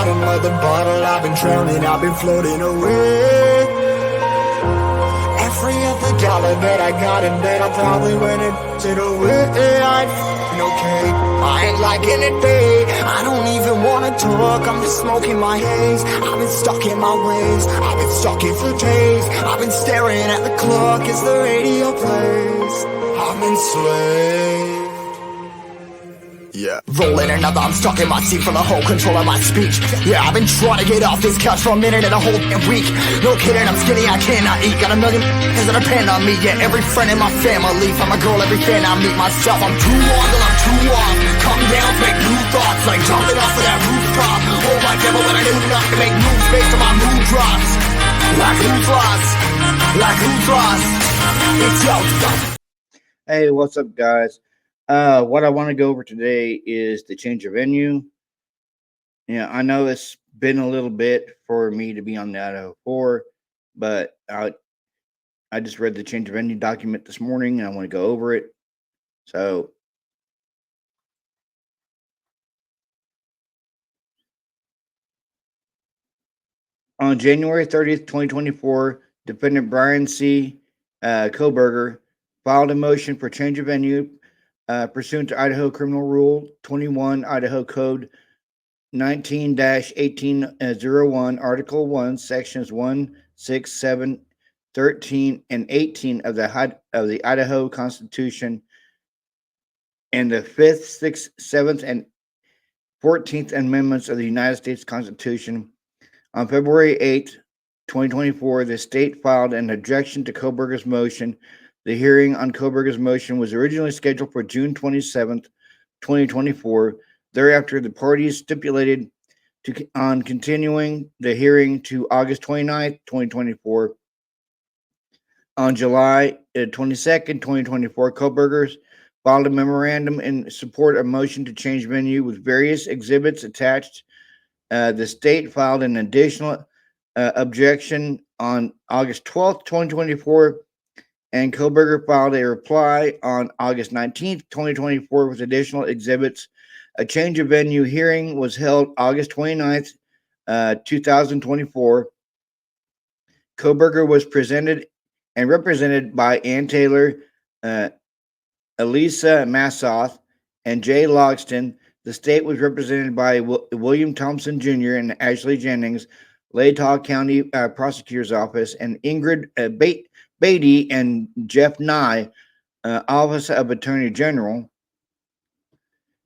bottom of the bottle, I've been drowning, I've been floating away. Every other dollar that I got in bed, I probably went and did away. I ain't okay, I ain't liking it, babe. I don't even wanna talk, I'm just smoking my haze. I've been stuck in my ways, I've been stuck in for days. I've been staring at the clock as the radio plays. I'm enslaved. Yeah. Rolling another, I'm stuck in my seat for the whole control of my speech. Yeah, I've been trying to get off this couch for a minute and a whole week. No kidding, I'm skinny, I cannot eat. Got a million that depend on me. Yeah, every friend in my family, from a girl, every fan I meet myself. I'm too on till I'm too off. Come down, make new thoughts, like jumping off of that rooftop. Oh my devil, when I do not to make moves based on my mood drops. Like who's lost? Like who's lost? It's your stuff. Hey, what's up, guys? What I want to go over today is the change of venue. Yeah, I know it's been a little bit for me to be on the Idaho 4, but I just read the change of venue document this morning and I want to go over it. So, on January 30th, 2024, defendant Brian C. Koberger filed a motion for change of venue pursuant to Idaho Criminal Rule 21, Idaho Code 19-1801, Article 1, Sections 1, 6, 7, 13, and 18 of the Idaho Constitution, and the 5th, 6th, 7th, and 14th Amendments of the United States Constitution. On February 8th, 2024, the state filed an objection to Koberger's motion. The hearing on Koberger's motion was originally scheduled for June 27th, 2024. Thereafter, the parties stipulated on continuing the hearing to August 29th, 2024. On July 22nd, 2024, Koberger filed a memorandum in support of motion to change venue with various exhibits attached. The state filed an additional objection on August 12th, 2024, and Koberger filed a reply on August 19th, 2024, with additional exhibits. A change of venue hearing was held August 29th, 2024. Koberger was presented and represented by Ann Taylor, Elisa Massoth, and Jay Logston. The state was represented by William Thompson Jr. and Ashley Jennings, Latah County Prosecutor's Office, and Ingrid Beatty and Jeff Nye, Office of Attorney General.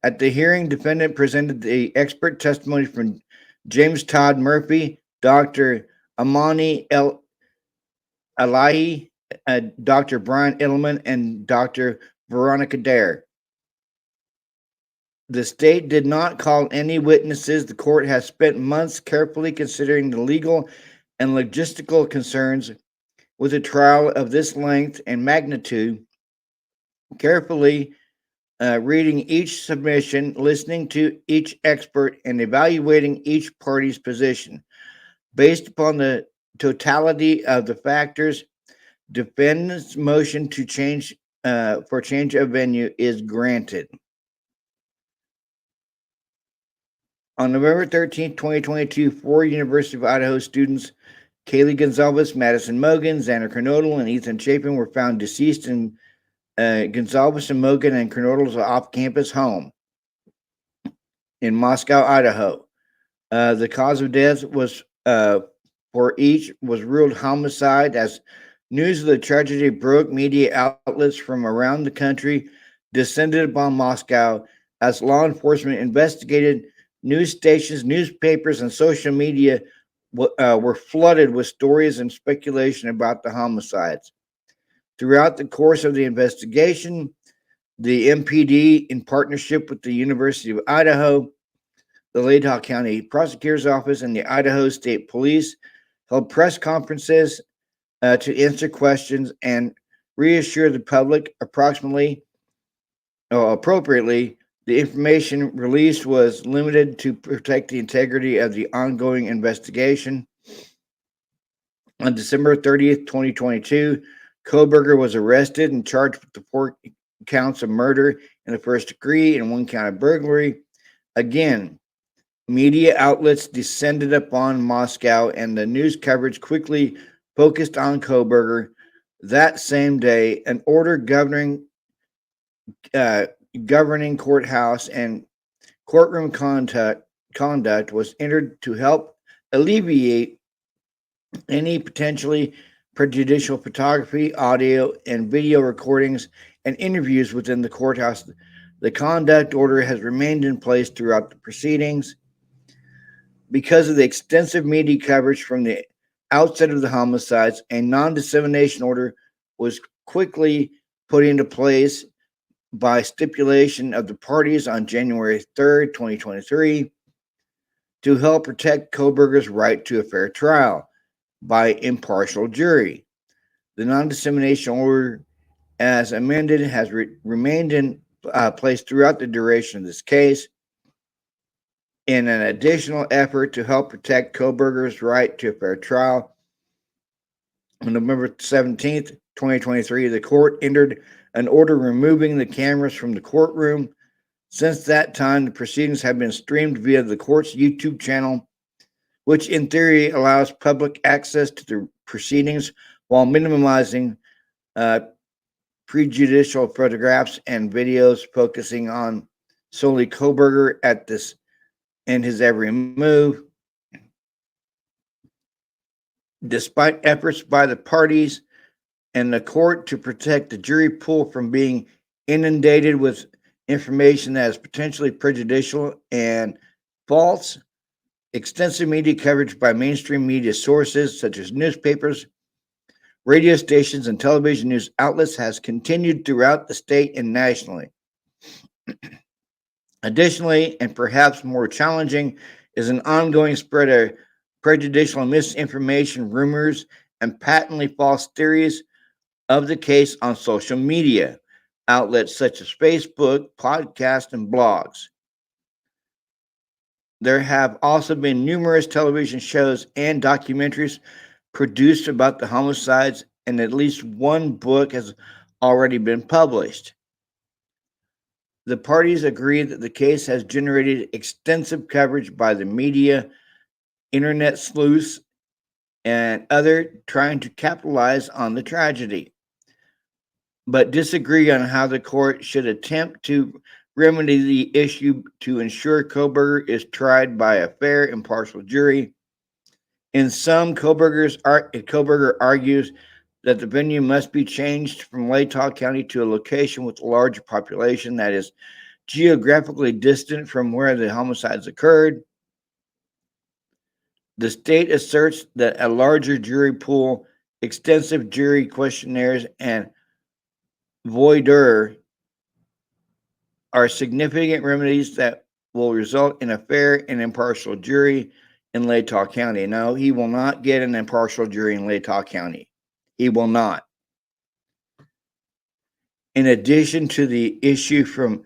At the hearing, defendant presented the expert testimony from James Todd Murphy, Dr. Amani Elahi, Dr. Brian Edelman, and Dr. Veronica Dare. The state did not call any witnesses. The court has spent months carefully considering the legal and logistical concerns with a trial of this length and magnitude, carefully reading each submission, listening to each expert, and evaluating each party's position. Based upon the totality of the factors, defendant's motion to change for change of venue is granted. On November 13th, 2022, 4 University of Idaho students, Kaylee Gonzalez, Madison Mogan, Xander Kernodle, and Ethan Chapin, were found deceased in Gonzalez and Mogan and Kernodle's off-campus home in Moscow, Idaho. The cause of death was for each was ruled homicide. As news of the tragedy broke, media outlets from around the country descended upon Moscow as law enforcement investigated. News stations, newspapers, and social media were flooded with stories and speculation about the homicides. Throughout the course of the investigation, the MPD, in partnership with the University of Idaho, the Latah County Prosecutor's Office, and the Idaho State Police, held press conferences to answer questions and reassure the public. Appropriately, the information released was limited to protect the integrity of the ongoing investigation. On December 30th, 2022, Koberger was arrested and charged with the 4 counts of murder in the first degree and 1 count of burglary. Again, Media outlets descended upon Moscow, and the news coverage quickly focused on Koberger. That same day, an order uh, governing courthouse and courtroom conduct was entered to help alleviate any potentially prejudicial photography, audio, and video recordings and interviews within the courthouse. The conduct order has remained in place throughout the proceedings. Because of the extensive media coverage from the outset of the homicides, a non dissemination order was quickly put into place by stipulation of the parties on January 3rd, 2023, to help protect Koberger's right to a fair trial by impartial jury. The non dissemination order, as amended, has remained in place throughout the duration of this case in an additional effort to help protect Koberger's right to a fair trial. On November 17th, 2023, the court entered an order removing the cameras from the courtroom. Since that time, the proceedings have been streamed via the court's YouTube channel, which in theory allows public access to the proceedings while minimizing prejudicial photographs and videos focusing on solely Koberger at this and his every move. Despite efforts by the parties and the court to protect the jury pool from being inundated with information that is potentially prejudicial and false, extensive media coverage by mainstream media sources such as newspapers, radio stations, and television news outlets has continued throughout the state and nationally. Additionally, and perhaps more challenging, is an ongoing spread of prejudicial misinformation, rumors, and patently false theories of the case on social media outlets such as Facebook, podcasts, and blogs. There have also been numerous television shows and documentaries produced about the homicides, and at least one book has already been published. The parties agree that the case has generated extensive coverage by the media, internet sleuths, and other trying to capitalize on the tragedy, but disagree on how the court should attempt to remedy the issue to ensure Koberger is tried by a fair, impartial jury. In some, Koberger argues that the venue must be changed from Latah County to a location with a larger population that is geographically distant from where the homicides occurred. The state asserts that a larger jury pool, extensive jury questionnaires, and voir dire are significant remedies that will result in a fair and impartial jury in Latah County. No, he will not get an impartial jury in Latah County. He will not. In addition to the issue from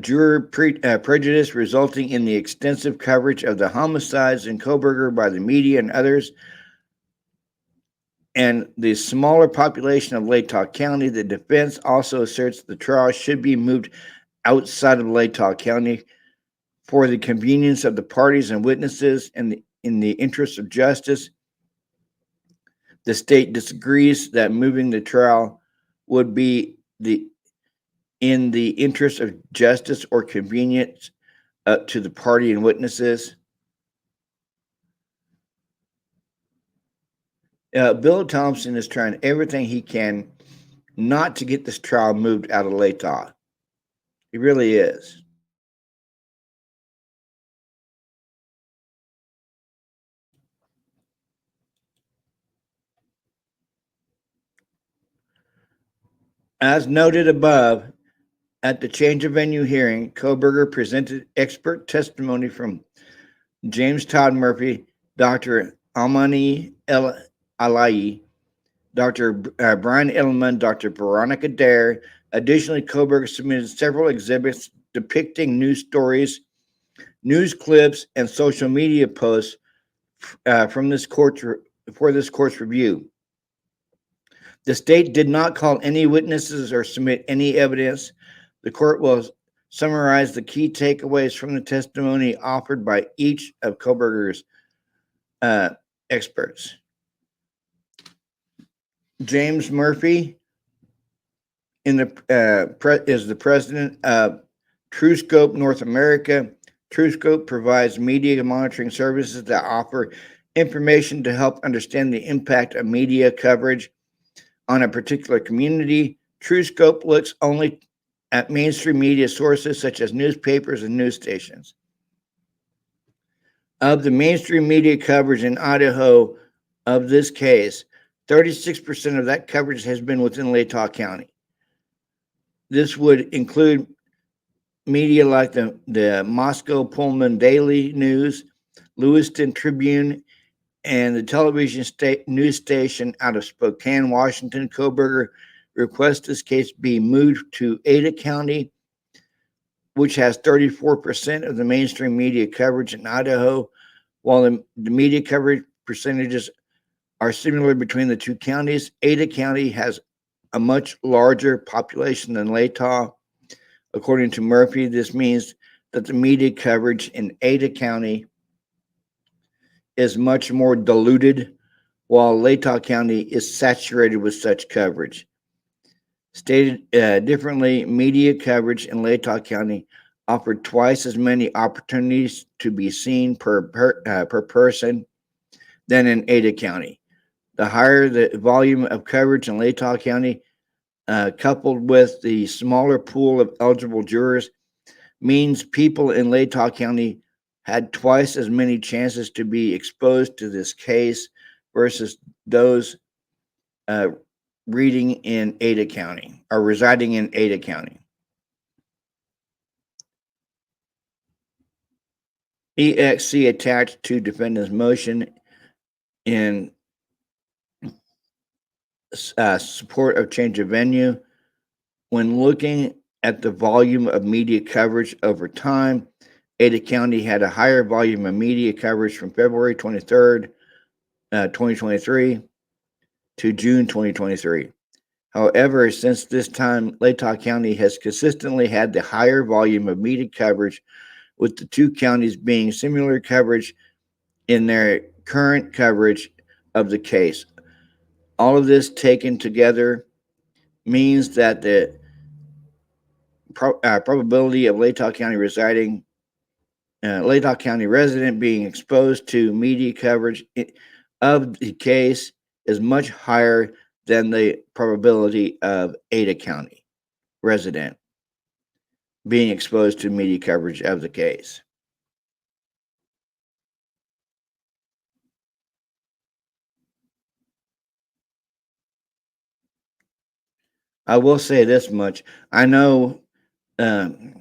juror prejudice resulting in the extensive coverage of the homicides in Koberger by the media and others, and the smaller population of Latah County, the defense also asserts the trial should be moved outside of Latah County for the convenience of the parties and witnesses and in the interest of justice. The state disagrees that moving the trial would be in the interest of justice or convenience to the party and witnesses. Bill Thompson is trying everything he can not to get this trial moved out of Latah. He really is. As noted above, at the change of venue hearing, Koberger presented expert testimony from James Todd Murphy, Dr. Almani Alayi, Dr. Brian Edelman, Dr. Veronica Dare. Additionally, Koberger submitted several exhibits depicting news stories, news clips, and social media posts for this court's review. The state did not call any witnesses or submit any evidence. The court will summarized the key takeaways from the testimony offered by each of Koberger's experts. James Murphy is the president of TrueScope North America. TrueScope provides media monitoring services that offer information to help understand the impact of media coverage on a particular community. TrueScope looks only at mainstream media sources such as newspapers and news stations. Of the mainstream media coverage in Idaho of this case, 36% of that coverage has been within Latah County. This would include media like the Moscow Pullman Daily News, Lewiston Tribune, and the television news station out of Spokane, Washington. Koberger requests this case be moved to Ada County, which has 34% of the mainstream media coverage in Idaho. While the media coverage percentages are similar between the two counties, Ada County has a much larger population than Latah. According to Murphy, this means that the media coverage in Ada County is much more diluted, while Latah County is saturated with such coverage. Stated differently, media coverage in Latah County offered twice as many opportunities to be seen per person than in Ada County. The higher the volume of coverage in Latah County, coupled with the smaller pool of eligible jurors, means people in Latah County had twice as many chances to be exposed to this case versus those residing in Ada County. EXC attached to defendant's motion in support of change of venue. When looking at the volume of media coverage over time, Ada County had a higher volume of media coverage from February 23rd, 2023 to June 2023. However, since this time, Latah County has consistently had the higher volume of media coverage, with the two counties being similar coverage in their current coverage of the case. All of this taken together means that the probability of Latah County resident being exposed to media coverage of the case is much higher than the probability of Ada County resident being exposed to media coverage of the case. I will say this much. I know the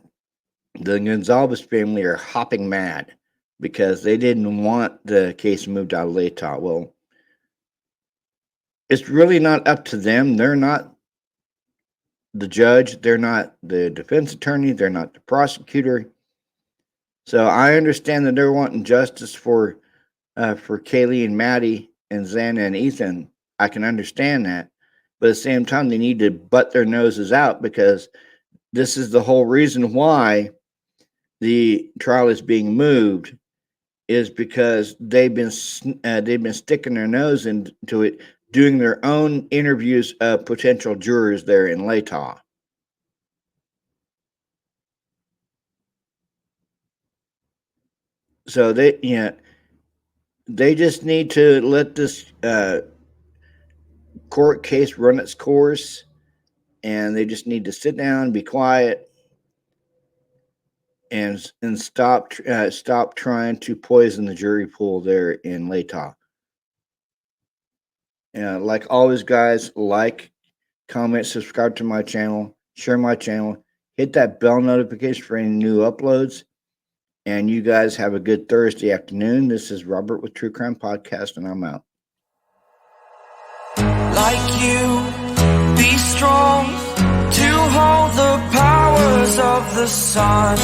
Gonzalez family are hopping mad because they didn't want the case moved out of Latah. Well, it's really not up to them. They're not the judge. They're not the defense attorney. They're not the prosecutor. So I understand that they're wanting justice for Kaylee and Maddie and Xana and Ethan. I can understand that. But at the same time, they need to butt their noses out, because this is the whole reason why the trial is being moved, is because they've been sticking their nose into it, doing their own interviews of potential jurors there in Latah. So they just need to let this court case run its course, and they just need to sit down, be quiet, and stop trying to poison the jury pool there in Latah. Like always, guys, like, comment, subscribe to my channel, share my channel, hit that bell notification for any new uploads. And you guys have a good Thursday afternoon. This is Robert with True Crime Podcast, and I'm out. Like you, be strong to hold the powers of the sun.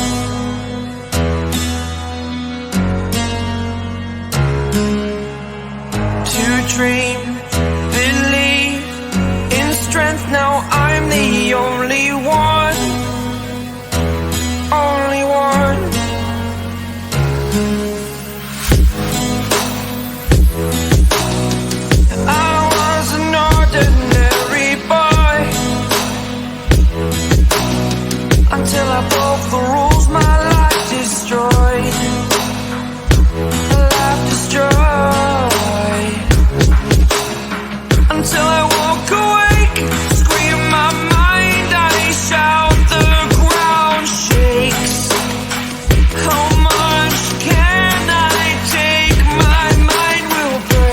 To dream, believe in strength. Now I'm the only one.